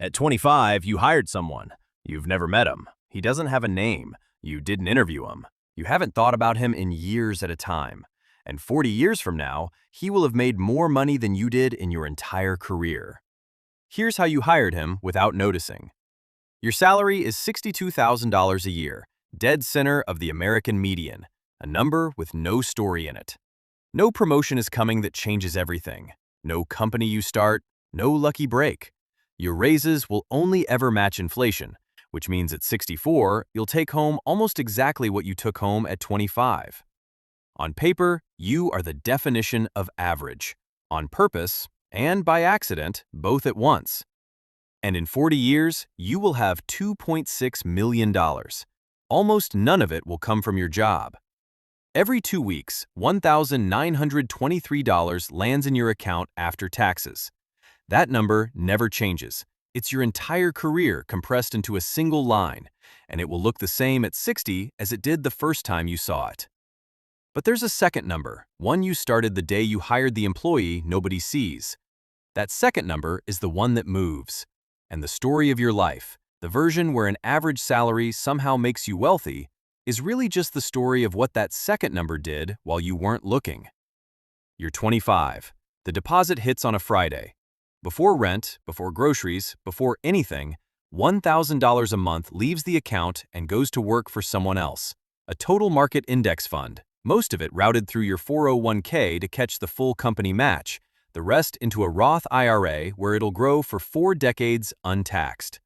At 25, you hired someone. You've never met him. He doesn't have a name. You didn't interview him. You haven't thought about him in years at a time. And 40 years from now, he will have made more money than you did in your entire career. Here's how you hired him without noticing. Your salary is $62,000 a year, dead center of the American median, a number with no story in it. No promotion is coming that changes everything. No company you start, no lucky break. Your raises will only ever match inflation, which means at 64, you'll take home almost exactly what you took home at 25. On paper, you are the definition of average, on purpose and by accident, both at once. And in 40 years, you will have $2.6 million. Almost none of it will come from your job. Every 2 weeks, $1,923 lands in your account after taxes. That number never changes. It's your entire career compressed into a single line, and it will look the same at 60 as it did the first time you saw it. But there's a second number, one you started the day you hired the employee nobody sees. That second number is the one that moves. And the story of your life, the version where an average salary somehow makes you wealthy, is really just the story of what that second number did while you weren't looking. You're 25. The deposit hits on a Friday. Before rent, before groceries, before anything, $1,000 a month leaves the account and goes to work for someone else. A total market index fund, most of it routed through your 401k to catch the full company match, the rest into a Roth IRA where it'll grow for 4 decades untaxed.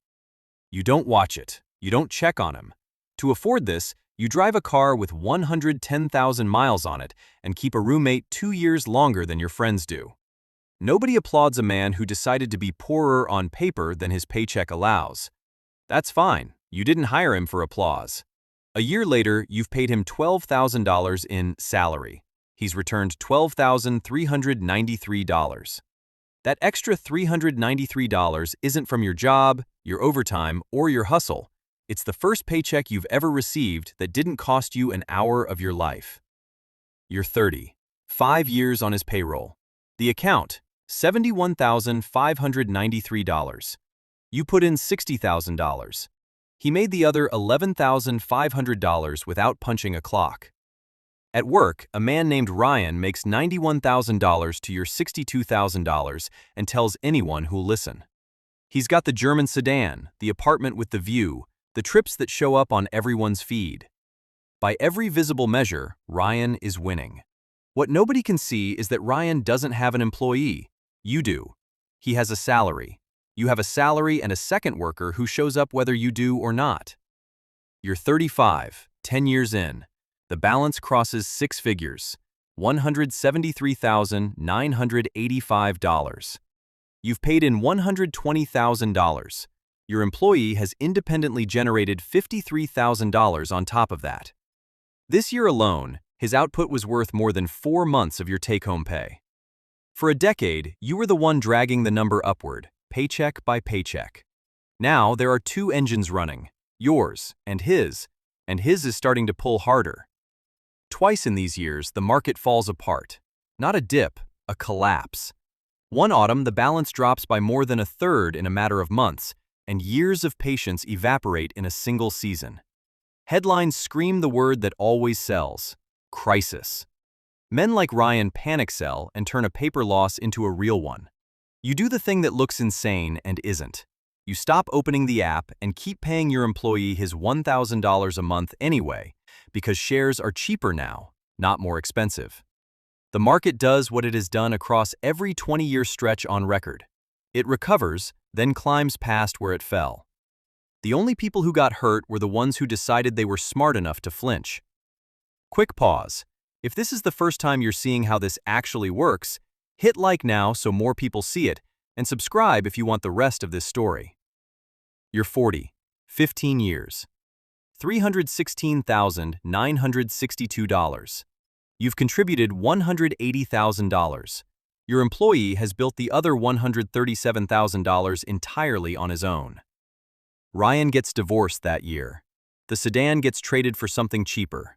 You don't watch it. You don't check on him. To afford this, you drive a car with 110,000 miles on it and keep a roommate 2 years longer than your friends do. Nobody applauds a man who decided to be poorer on paper than his paycheck allows. That's fine. You didn't hire him for applause. A year later, you've paid him $12,000 in salary. He's returned $12,393. That extra $393 isn't from your job, your overtime, or your hustle. It's the first paycheck you've ever received that didn't cost you an hour of your life. You're 30. 5 years on his payroll. The account, $71,593. You put in $60,000. He made the other $11,500 without punching a clock. At work, a man named Ryan makes $91,000 to your $62,000 and tells anyone who'll listen. He's got the German sedan, the apartment with the view, the trips that show up on everyone's feed. By every visible measure, Ryan is winning. What nobody can see is that Ryan doesn't have an employee. You do. He has a salary. You have a salary and a second worker who shows up whether you do or not. You're 35, 10 years in. The balance crosses 6 figures, $173,985. You've paid in $120,000. Your employee has independently generated $53,000 on top of that. This year alone, his output was worth more than 4 months of your take-home pay. For a decade, you were the one dragging the number upward, paycheck by paycheck. Now there are 2 engines running, yours and his is starting to pull harder. Twice in these years, the market falls apart. Not a dip, a collapse. One autumn, the balance drops by more than 1/3 in a matter of months, and years of patience evaporate in a single season. Headlines scream the word that always sells: crisis. Men like Ryan panic sell and turn a paper loss into a real one. You do the thing that looks insane and isn't. You stop opening the app and keep paying your employee his $1,000 a month anyway, because shares are cheaper now, not more expensive. The market does what it has done across every 20-year stretch on record. It recovers, then climbs past where it fell. The only people who got hurt were the ones who decided they were smart enough to flinch. Quick pause. If this is the first time you're seeing how this actually works, hit like now so more people see it, and subscribe if you want the rest of this story. You're 40, 15 years. $316,962. You've contributed $180,000. Your employee has built the other $137,000 entirely on his own. Ryan gets divorced that year. The sedan gets traded for something cheaper.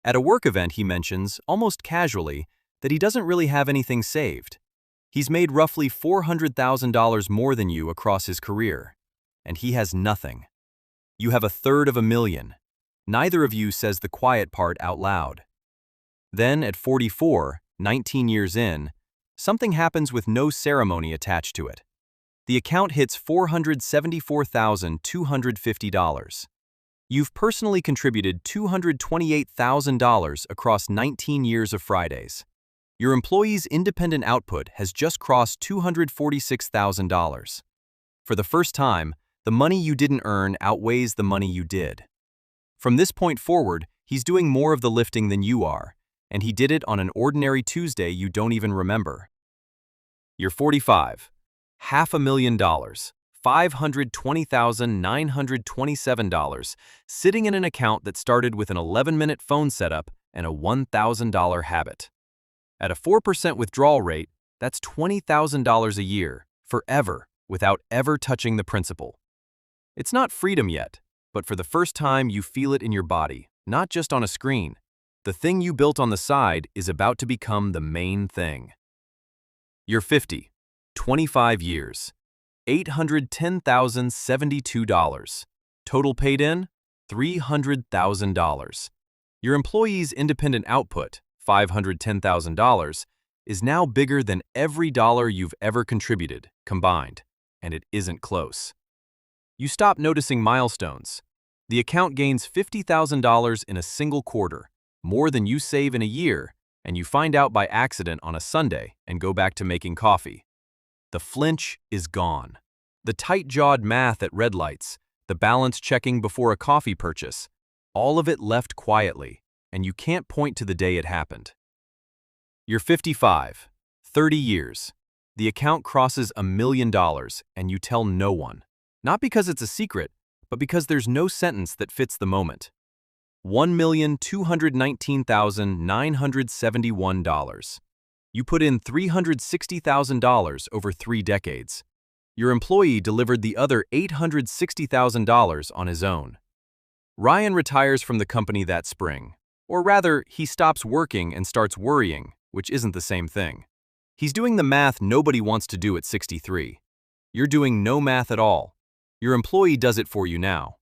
At a work event, he mentions, almost casually, that he doesn't really have anything saved. He's made roughly $400,000 more than you across his career, and he has nothing. You have $1/3 of a million. Neither of you says the quiet part out loud. Then, at 44, 19 years in, something happens with no ceremony attached to it. The account hits $474,250. You've personally contributed $228,000 across 19 years of Fridays. Your employee's independent output has just crossed $246,000. For the first time, the money you didn't earn outweighs the money you did. From this point forward, he's doing more of the lifting than you are, and he did it on an ordinary Tuesday you don't even remember. You're 45. $500,000, $520,927, sitting in an account that started with an 11-minute phone setup and a $1,000 habit. At a 4% withdrawal rate, that's $20,000 a year, forever, without ever touching the principal. It's not freedom yet, but for the first time you feel it in your body, not just on a screen. The thing you built on the side is about to become the main thing. You're 50, 25 years, $810,072. Total paid in, $300,000. Your employee's independent output, $510,000, is now bigger than every dollar you've ever contributed, combined, and it isn't close. You stop noticing milestones. The account gains $50,000 in a single quarter, more than you save in a year, and you find out by accident on a Sunday and go back to making coffee. The flinch is gone. The tight-jawed math at red lights, the balance checking before a coffee purchase, all of it left quietly, and you can't point to the day it happened. You're 55, 30 years. The account crosses $1 million, and you tell no one. Not because it's a secret, but because there's no sentence that fits the moment. $1,219,971. You put in $360,000 over 3 decades. Your employee delivered the other $860,000 on his own. Ryan retires from the company that spring. Or rather, he stops working and starts worrying, which isn't the same thing. He's doing the math nobody wants to do at 63. You're doing no math at all. Your employee does it for you now.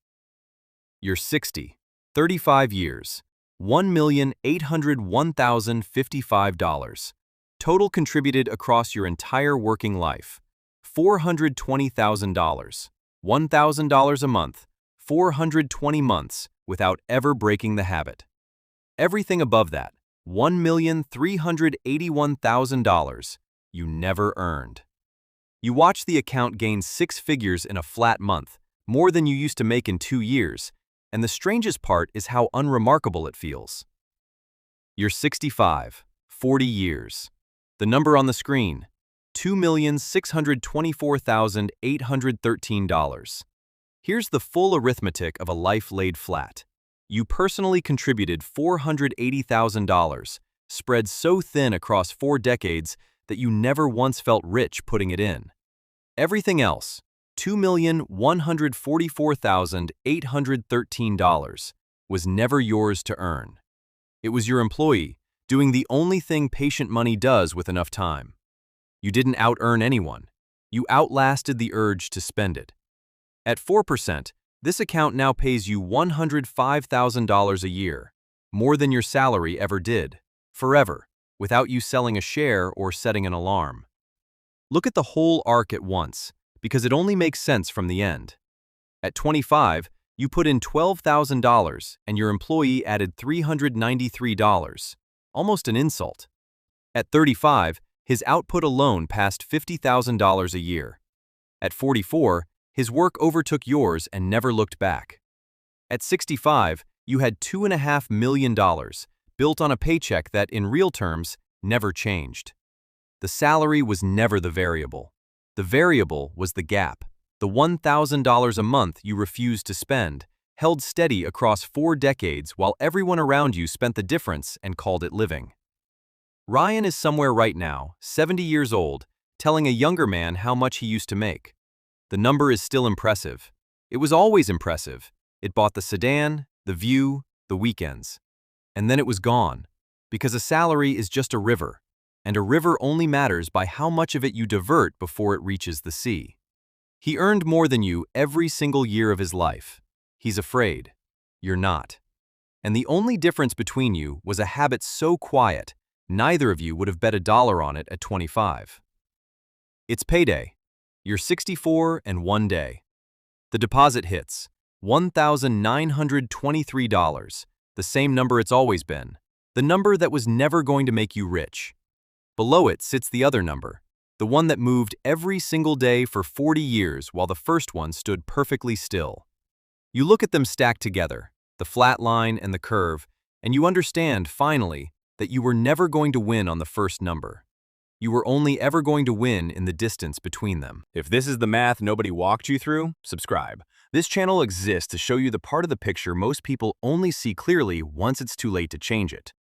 You're 60, 35 years, $1,801,055. Total contributed across your entire working life, $420,000, $1,000 a month, 420 months without ever breaking the habit. Everything above that, $1,381,000, you never earned. You watch the account gain 6 figures in a flat month, more than you used to make in 2 years, and the strangest part is how unremarkable it feels. You're 65, 40 years. The number on the screen, $2,624,813. Here's the full arithmetic of a life laid flat. You personally contributed $480,000, spread so thin across 4 decades that you never once felt rich putting it in. Everything else, $2,144,813, was never yours to earn. It was your employee, doing the only thing patient money does with enough time. You didn't out-earn anyone. You outlasted the urge to spend it. At 4%, this account now pays you $105,000 a year, more than your salary ever did, forever, without you selling a share or setting an alarm. Look at the whole arc at once, because it only makes sense from the end. At 25, you put in $12,000 and your employee added $393, almost an insult. At 35, his output alone passed $50,000 a year. At 44, his work overtook yours and never looked back. At 65, you had $2.5 million, built on a paycheck that, in real terms, never changed. The salary was never the variable. The variable was the gap, the $1,000 a month you refused to spend, held steady across 4 decades while everyone around you spent the difference and called it living. Ryan is somewhere right now, 70 years old, telling a younger man how much he used to make. The number is still impressive. It was always impressive. It bought the sedan, the view, the weekends. And then it was gone, because a salary is just a river. and a river only matters by how much of it you divert before it reaches the sea. He earned more than you every single year of his life. He's afraid. You're not. And the only difference between you was a habit so quiet, neither of you would have bet $1 on it at 25. It's payday. You're 64 and 1 day. The deposit hits, $1,923, the same number it's always been, the number that was never going to make you rich. Below it sits the other number, the one that moved every single day for 40 years while the first one stood perfectly still. You look at them stacked together, the flat line and the curve, and you understand, finally, that you were never going to win on the first number. You were only ever going to win in the distance between them. If this is the math nobody walked you through, subscribe. This channel exists to show you the part of the picture most people only see clearly once it's too late to change it.